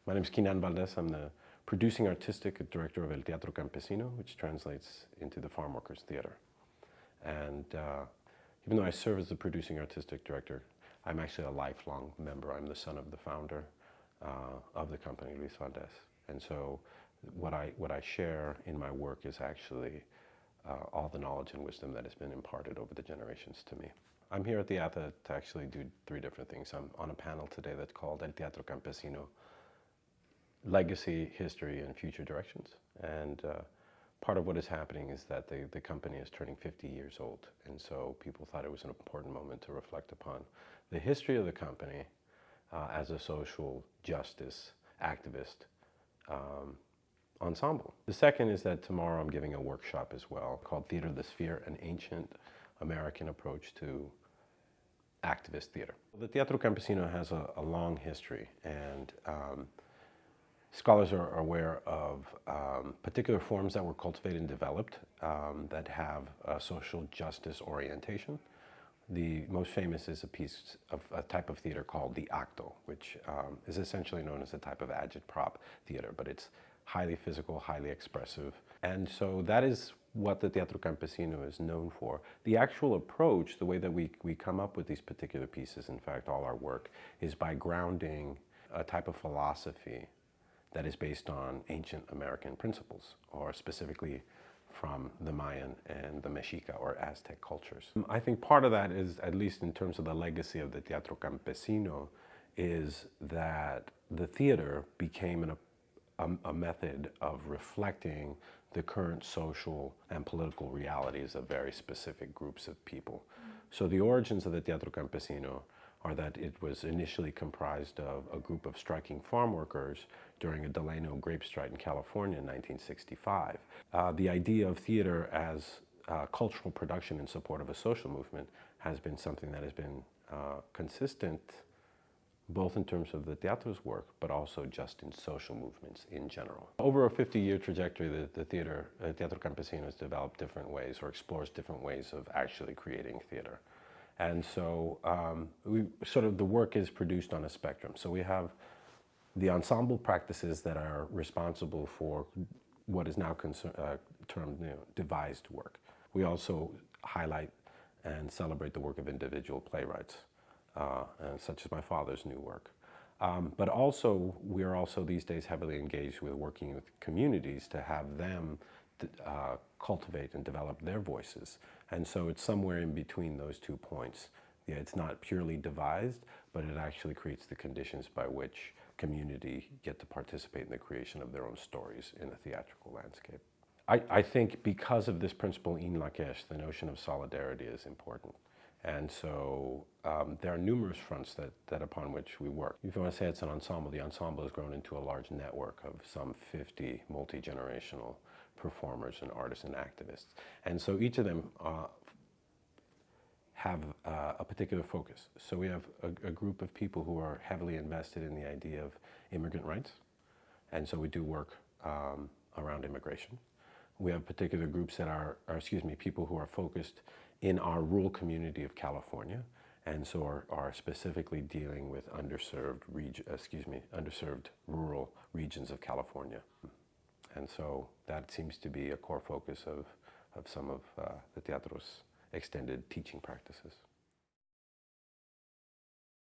My name is Kinan Valdez. I'm the producing artistic director of El Teatro Campesino, which translates into the Farm Workers Theater. And even though I serve as the producing artistic director, I'm actually a lifelong member. I'm the son of the founder of the company, Luis Valdez. And so what I share in my work is actually all the knowledge and wisdom that has been imparted over the generations to me. I'm here at the ATA to actually do three different things. I'm on a panel today that's called El Teatro Campesino, Legacy, History, and Future Directions. And part of what is happening is that the company is turning 50 years old. And so people thought it was an important moment to reflect upon the history of the company as a social justice activist ensemble. The second is that tomorrow I'm giving a workshop as well called Theater of the Sphere, an ancient American approach to activist theater. The Teatro Campesino has a long history, and scholars are aware of particular forms that were cultivated and developed that have a social justice orientation. The most famous is a piece of a type of theater called the acto, which is essentially known as a type of agitprop theater, but it's highly physical, highly expressive. And so that is what the Teatro Campesino is known for. The actual approach, the way that we come up with these particular pieces, in fact, all our work, is by grounding a type of philosophy that is based on ancient American principles, or specifically from the Mayan and the Mexica or Aztec cultures. I think part of that is, at least in terms of the legacy of the Teatro Campesino, is that the theater became a method of reflecting the current social and political realities of very specific groups of people. So the origins of the Teatro Campesino are that it was initially comprised of a group of striking farm workers during a Delano grape strike in California in 1965. The idea of theater as cultural production in support of a social movement has been something that has been consistent both in terms of the teatro's work, but also just in social movements in general. Over a 50-year trajectory, the Teatro Campesino has developed different ways or explores different ways of actually creating theater. And so the work is produced on a spectrum. So we have the ensemble practices that are responsible for what is now termed devised work. We also highlight and celebrate the work of individual playwrights, such as my father's new work. But also, we are also these days heavily engaged with working with communities to have them cultivate and develop their voices. And so it's somewhere in between those 2 points. Yeah, it's not purely devised, but it actually creates the conditions by which community get to participate in the creation of their own stories in a theatrical landscape. I think because of this principle in Lakesh, the notion of solidarity is important. And so there are numerous fronts that upon which we work. If you want to say it's an ensemble, the ensemble has grown into a large network of some 50 multi-generational performers and artists and activists. And so each of them have a particular focus. So we have a group of people who are heavily invested in the idea of immigrant rights. And so we do work around immigration. We have particular groups that are people who are focused in our rural community of California, and so are specifically dealing with underserved rural regions of California. And so that seems to be a core focus of some of the Teatro's extended teaching practices.